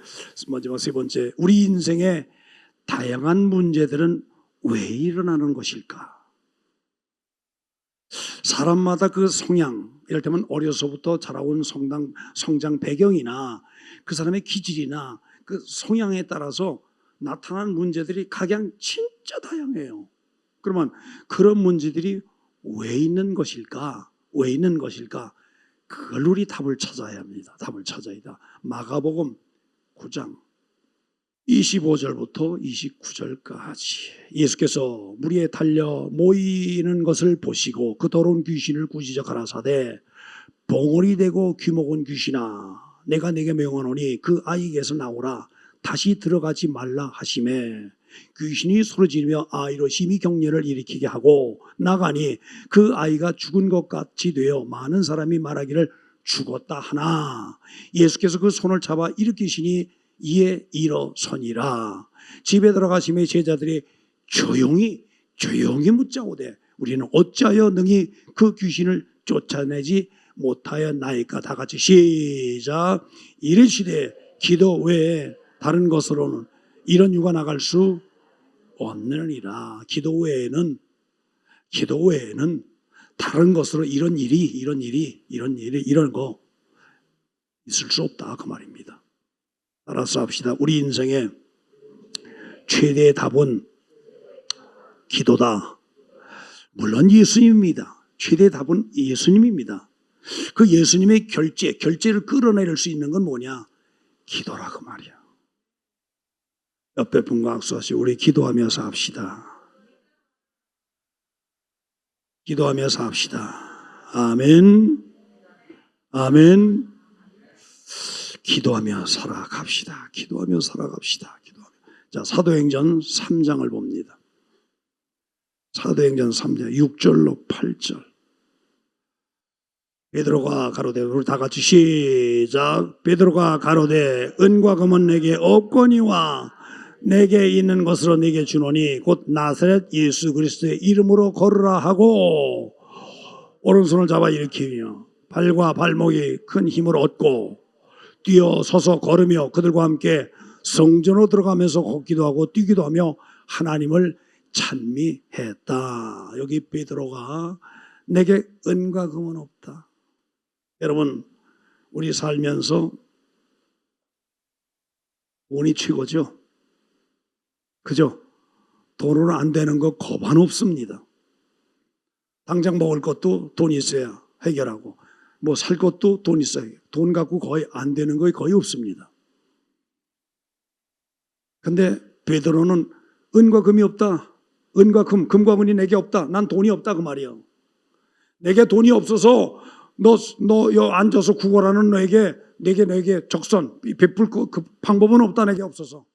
우리 인생의 다양한 문제들은 왜 일어나는 것일까? 사람마다 그 성향, 이를테면 어려서부터 자라온 성장 배경이나 그 사람의 기질이나 그 성향에 따라서 나타나는 문제들이 각양 진짜 다양해요. 그러면 그런 문제들이 왜 있는 것일까? 그걸 우리 답을 찾아야 합니다. 답을 찾아야 다. 마가복음 9장 25절부터 29절까지 예수께서 무리에 달려 모이는 것을 보시고 그 더러운 귀신을 꾸짖어 가라사대 봉오리 되고 귀먹은 귀신아 내가 내게 명하노니 그 아이에게서 나오라 다시 들어가지 말라 하시매 귀신이 소리지르며 아이로 심히 경련을 일으키게 하고 나가니 그 아이가 죽은 것 같이 되어 많은 사람이 말하기를 죽었다 하나 예수께서 그 손을 잡아 일으키시니 이에 일어서니라. 집에 들어가시며 제자들이 조용히 묻자오되 우리는 어찌하여 능히 그 귀신을 쫓아내지 못하였나이까. 다 같이 시작. 이르시되 기도 외에 다른 것으로는 이런 유가 나갈 수 없느니라. 기도 외에는 다른 것으로 이런 거 있을 수 없다 그 말입니다. 따라서 합시다. 우리 인생의 최대의 답은 기도다. 물론 예수님입니다. 최대의 답은 예수님입니다. 그 예수님의 결제를 끌어내릴 수 있는 건 뭐냐? 기도라 그 말이야. 옆에 분과 악수하시고 우리 기도하면서 합시다. 기도하면서 합시다. 아멘. 아멘. 기도하며 살아갑시다. 기도하며 살아갑시다. 자, 사도행전 3장을 봅니다. 사도행전 3장 6절로 8절. 베드로가 가로되 우리 다 같이 시작. 베드로가 가로되 은과 금은 내게 없거니와 내게 있는 것으로 내게 주노니 곧 나사렛 예수 그리스도의 이름으로 걸으라 하고 오른손을 잡아 일으키며 발과 발목이 큰 힘을 얻고 뛰어 서서 걸으며 그들과 함께 성전으로 들어가면서 걷기도 하고 뛰기도 하며 하나님을 찬미했다. 여기 베드로가 내게 은과 금은 없다. 여러분 우리 살면서 돈이 최고죠. 그죠? 돈으로 안 되는 거 거반 없습니다. 당장 먹을 것도 돈 있어야 해결하고 뭐 살 것도 돈 있어야 해요. 돈 갖고 거의 안 되는 거에 거의 없습니다. 근데 베드로는 은과 금이 없다. 은과 금과 은이 내게 없다. 난 돈이 없다 그 말이에요. 내게 돈이 없어서 너 여기 앉아서 구걸하는 내게 적선 베풀 그 방법은 없다. 내게 없어서.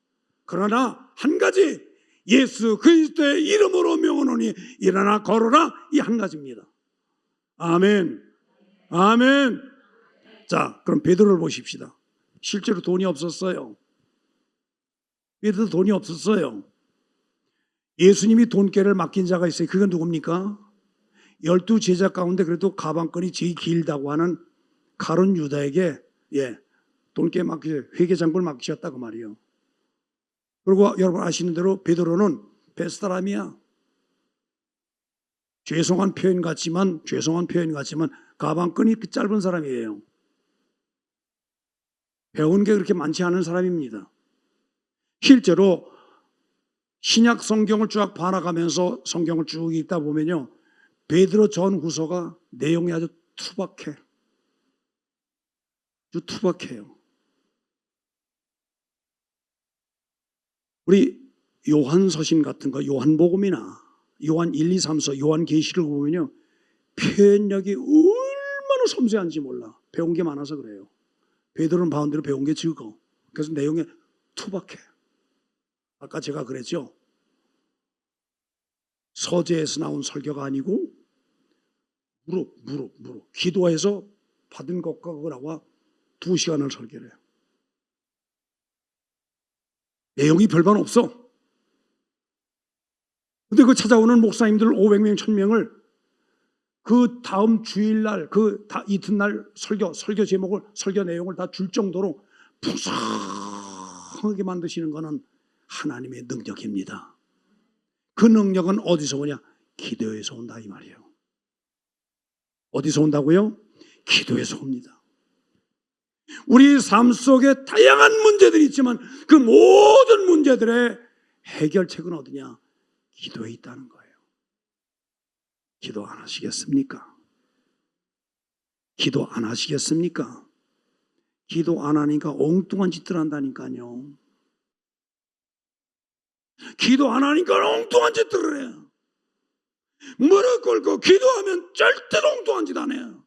그러나 한 가지 예수 그리스도의 이름으로 명하노니 일어나 걸어라 이 한 가지입니다. 아멘. 아멘. 자, 그럼 베드로를 보십시다. 실제로 돈이 없었어요. 베드로 돈이 없었어요. 예수님이 돈깨를 맡긴 자가 있어요. 그건 누굽니까? 12 제자 가운데 그래도 가방끈이 제일 길다고 하는 가룟 유다에게 돈깨 회계장부를 맡기셨다 그 말이에요. 그리고 여러분 아시는 대로 베드로는 뱃사람이야. 죄송한 표현 같지만 가방끈이 짧은 사람이에요. 배운 게 그렇게 많지 않은 사람입니다. 실제로 신약 성경을 쭉 봐나가면서 성경을 쭉 읽다 보면요, 베드로 전후서가 내용이 아주 투박해요. 우리 요한서신 같은 거, 요한복음이나 요한 1, 2, 3서, 요한계시를 보면요, 표현력이 얼마나 섬세한지 몰라. 배운 게 많아서 그래요. 베드로는 바운드로 배운 게 적어. 그래서 내용이 투박해. 아까 제가 그랬죠. 서재에서 나온 설교가 아니고 무릎 기도해서 받은 것과 그거와 2시간을 설교를 해요. 내용이 별반 없어. 근데 그 찾아오는 목사님들 500명, 1000명을 그 다음 주일날, 이튿날 설교 제목을, 설교 내용을 다 줄 정도로 풍성하게 만드시는 것은 하나님의 능력입니다. 그 능력은 어디서 오냐? 기도에서 온다 이 말이에요. 어디서 온다고요? 기도에서 옵니다. 우리 삶 속에 다양한 문제들이 있지만 그 모든 문제들의 해결책은 어디냐? 기도에 있다는 거예요. 기도 안 하시겠습니까? 기도 안 하시겠습니까? 기도 안 하니까 엉뚱한 짓들 한다니까요. 기도 안 하니까 엉뚱한 짓들을 해요. 무릎 꿇고 기도하면 절대로 엉뚱한 짓 안 해요.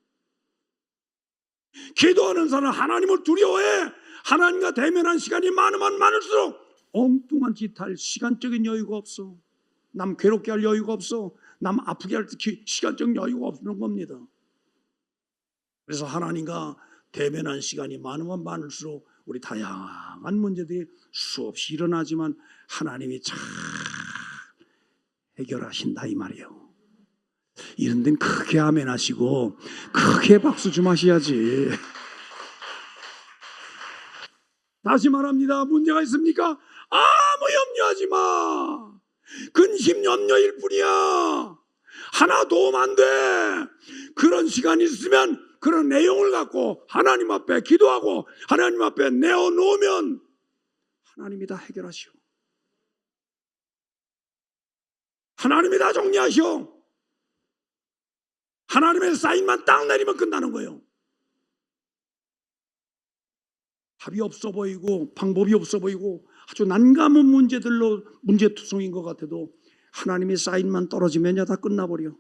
기도하는 사람은 하나님을 두려워해. 하나님과 대면한 시간이 많으면 많을수록 엉뚱한 짓 할 시간적인 여유가 없어. 남 괴롭게 할 여유가 없어. 남 아프게 할 시간적 여유가 없는 겁니다. 그래서 하나님과 대면한 시간이 많으면 많을수록 우리 다양한 문제들이 수없이 일어나지만 하나님이 잘 해결하신다 이 말이에요. 이런 데는 크게 아멘 하시고 크게 박수 좀 하셔야지. 다시 말합니다. 문제가 있습니까? 아무 염려하지 마. 근심 염려일 뿐이야. 하나 도움 안 돼. 그런 시간이 있으면 그런 내용을 갖고 하나님 앞에 기도하고 하나님 앞에 내어놓으면 하나님이 다 해결하시오. 하나님이 다 정리하시오. 하나님의 사인만 딱 내리면 끝나는 거예요. 답이 없어 보이고 방법이 없어 보이고 아주 난감한 문제들로 문제투성인 것 같아도 하나님의 사인만 떨어지면 다 끝나버려.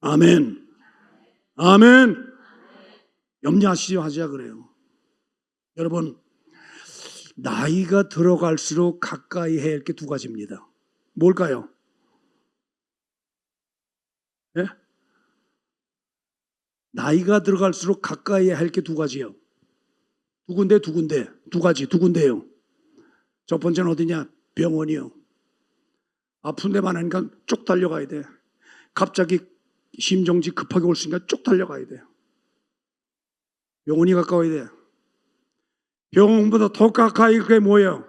아멘. 아멘. 염려하시지 마시자 그래요. 여러분, 나이가 들어갈수록 가까이 해야 할 게 두 가지입니다. 뭘까요? 예? 나이가 들어갈수록 가까이 해야 할 게 두 가지요. 두 군데, 두 가지, 두 군데요. 첫 번째는 어디냐? 병원이요. 아픈 데만 하니까 쭉 달려가야 돼. 갑자기 심정지 급하게 올 수 있으니까 쭉 달려가야 돼. 병원이 가까워야 돼. 병원보다 더 가까이 그게 뭐예요?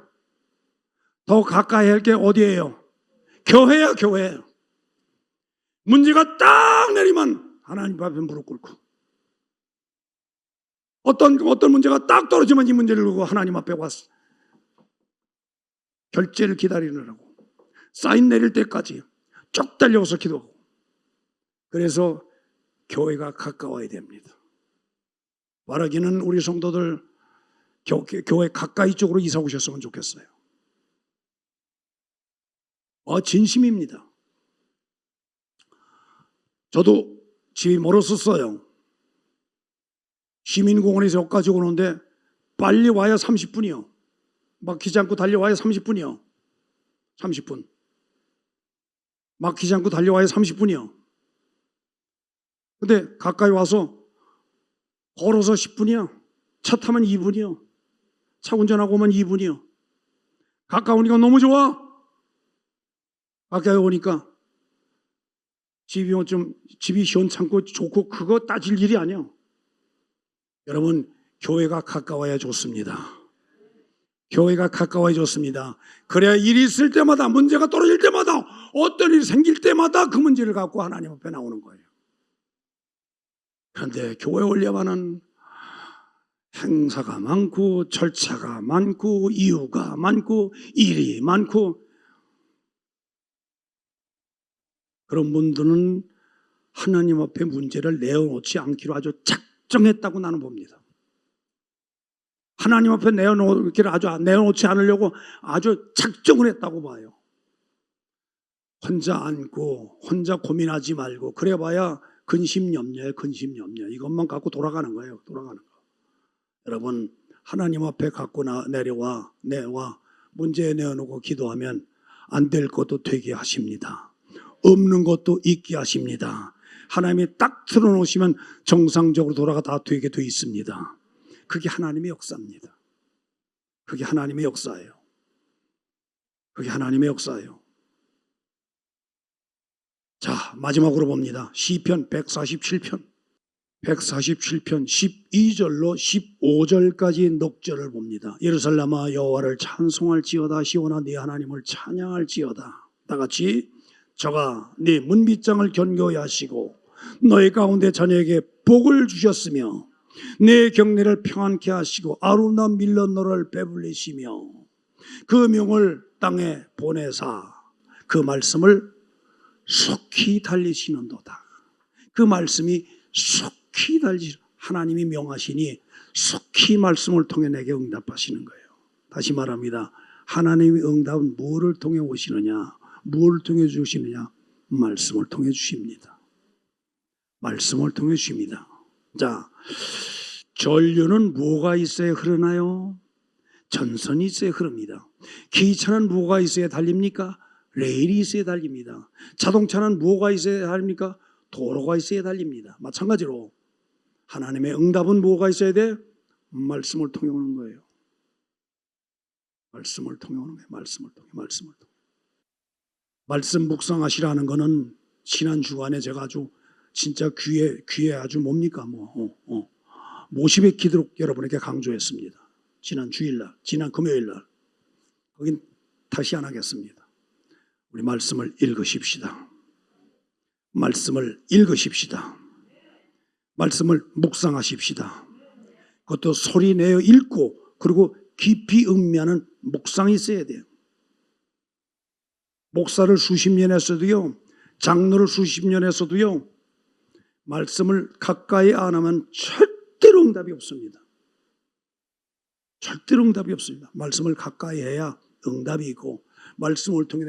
더 가까이 할 게 어디예요? 교회야, 교회. 문제가 딱 내리면 하나님 앞에 무릎 꿇고 어떤 문제가 딱 떨어지면 이 문제를 두고 하나님 앞에 왔어. 결제를 기다리느라고 사인 내릴 때까지 쭉 달려와서 기도하고. 그래서 교회가 가까워야 됩니다. 바라기는 우리 성도들 교회 가까이 쪽으로 이사 오셨으면 좋겠어요. 진심입니다. 저도 집이 멀었었어요. 시민공원에서 여기까지 오는데 빨리 와야 30분이요. 막히지 않고 달려와야 30분이요. 30분. 막히지 않고 달려와야 30분이요. 근데 가까이 와서 걸어서 10분이요. 차 타면 2분이요. 차 운전하고 오면 2분이요. 가까우니까 너무 좋아. 가까이 오니까 집이 시원찮고 좋고 그거 따질 일이 아니야. 여러분, 교회가 가까워야 좋습니다. 교회가 가까워야 좋습니다. 그래야 일이 있을 때마다, 문제가 떨어질 때마다, 어떤 일이 생길 때마다 그 문제를 갖고 하나님 앞에 나오는 거예요. 그런데 교회 오려면은 행사가 많고 절차가 많고 이유가 많고 일이 많고, 그런 분들은 하나님 앞에 문제를 내어놓지 않기로 아주 작정했다고 나는 봅니다. 하나님 앞에 내어놓지 않으려고 아주 작정을 했다고 봐요. 혼자 안고 혼자 고민하지 말고 그래봐야 근심염려에 근심염려. 이것만 갖고 돌아가는 거예요. 돌아가는 거. 여러분, 하나님 앞에 갖고 내와 문제에 내어놓고 기도하면 안 될 것도 되게 하십니다. 없는 것도 있게 하십니다. 하나님이 딱 틀어놓으시면 정상적으로 돌아가 다 되게 돼 있습니다. 그게 하나님의 역사입니다. 그게 하나님의 역사예요. 그게 하나님의 역사예요. 자, 마지막으로 봅니다. 시편 147편 12절로 15절까지 넉절을 봅니다. 예루살렘아 여호와를 찬송할지어다. 시온아 네 하나님을 찬양할지어다. 다 같이 저가 네 문빗장을 견고히 하시고 너희 가운데 자녀에게 복을 주셨으며 네 경내를 평안케 하시고 아름다운 밀러 너를 배불리시며 그 명을 땅에 보내사 그 말씀을 속히 달리시는도다. 그 말씀이 속히 달지 하나님이 명하시니 속히 말씀을 통해 내게 응답하시는 거예요. 다시 말합니다. 하나님의 응답은 무엇을 통해 오시느냐? 무엇을 통해 주시느냐? 말씀을 통해 주십니다. 말씀을 통해 주십니다. 자, 전류는 뭐가 있어야 흐르나요? 전선이 있어야 흐릅니다. 기차는 뭐가 있어야 달립니까? 레일이 있어야 달립니다. 자동차는 뭐가 있어야 달립니까? 도로가 있어야 달립니다. 마찬가지로 하나님의 응답은 뭐가 있어야 돼? 말씀을 통해 오는 거예요. 말씀을 통해 오는 거예요. 말씀을 통해. 말씀 묵상하시라는 거는 지난 주간에 제가 아주 진짜 귀에 아주 뭡니까? 모십의 기도록 여러분에게 강조했습니다. 지난 주일날, 지난 금요일날. 거긴 다시 안 하겠습니다. 우리 말씀을 읽으십시다. 말씀을 읽으십시다. 말씀을 묵상하십시다. 그것도 소리 내어 읽고 그리고 깊이 음미하는 묵상이 있어야 돼요. 목사를 수십 년 했어도요, 장로를 수십 년 했어도요, 말씀을 가까이 안 하면 절대로 응답이 없습니다. 절대로 응답이 없습니다. 말씀을 가까이 해야 응답이 있고, 말씀을 통해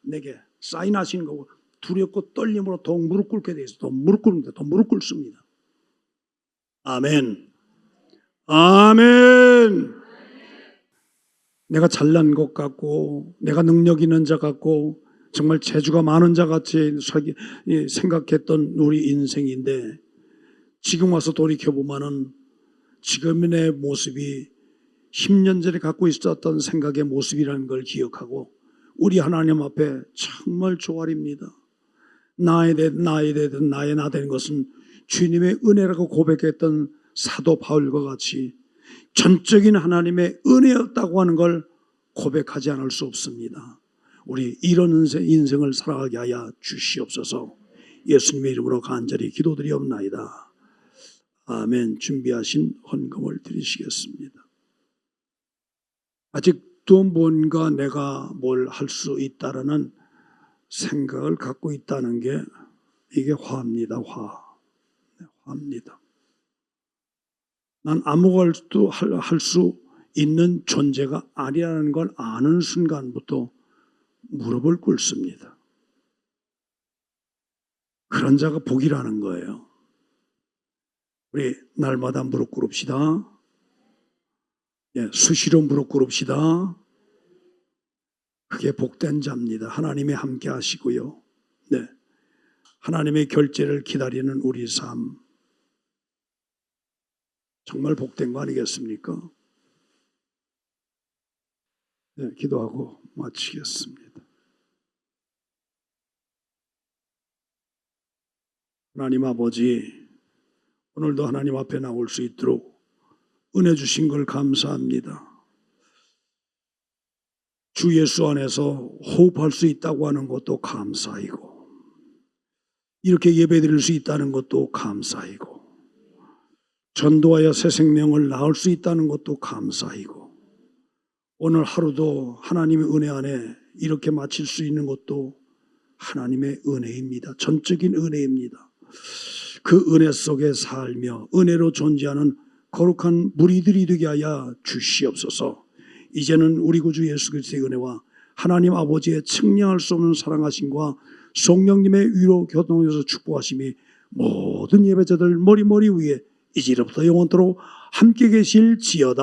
내게 사인하시는 거고, 두렵고 떨림으로 더 무릎 꿇게 돼 있어. 더 무릎 꿇습니다. 더 무릎 꿇습니다. 아멘. 아멘. 내가 잘난 것 같고 내가 능력 있는 자 같고 정말 재주가 많은 자 같이 생각했던 우리 인생인데 지금 와서 돌이켜보면은 지금의 내 모습이 10년 전에 갖고 있었던 생각의 모습이라는 걸 기억하고 우리 하나님 앞에 정말 조아립니다. 나의 나 되는 것은 주님의 은혜라고 고백했던 사도 바울과 같이 전적인 하나님의 은혜였다고 하는 걸 고백하지 않을 수 없습니다. 우리 이런 인생을 살아가게 하여 주시옵소서. 예수님의 이름으로 간절히 기도드리옵나이다. 아멘. 준비하신 헌금을 드리시겠습니다. 아직도 뭔가 내가 뭘 할 수 있다라는 생각을 갖고 있다는 게 이게 화입니다. 화입니다. 난 아무것도 할 수 있는 존재가 아니라는 걸 아는 순간부터 무릎을 꿇습니다. 그런 자가 복이라는 거예요. 우리 날마다 무릎 꿇읍시다. 수시로 무릎 꿇읍시다. 그게 복된 자입니다. 하나님이 함께 하시고요. 네, 하나님의 결제를 기다리는 우리 삶 정말 복된 거 아니겠습니까? 네, 기도하고 마치겠습니다. 하나님 아버지, 오늘도 하나님 앞에 나올 수 있도록 은혜 주신 걸 감사합니다. 주 예수 안에서 호흡할 수 있다고 하는 것도 감사이고 이렇게 예배드릴 수 있다는 것도 감사이고 전도하여 새 생명을 낳을 수 있다는 것도 감사이고 오늘 하루도 하나님의 은혜 안에 이렇게 마칠 수 있는 것도 하나님의 은혜입니다. 전적인 은혜입니다. 그 은혜 속에 살며 은혜로 존재하는 거룩한 무리들이 되게 하여 주시옵소서. 이제는 우리 구주 예수 그리스도의 은혜와 하나님 아버지의 측량할 수 없는 사랑하심과 성령님의 위로 교통해서 축복하심이 모든 예배자들 머리 위에 이제부터 영원토록 함께 계실지어다.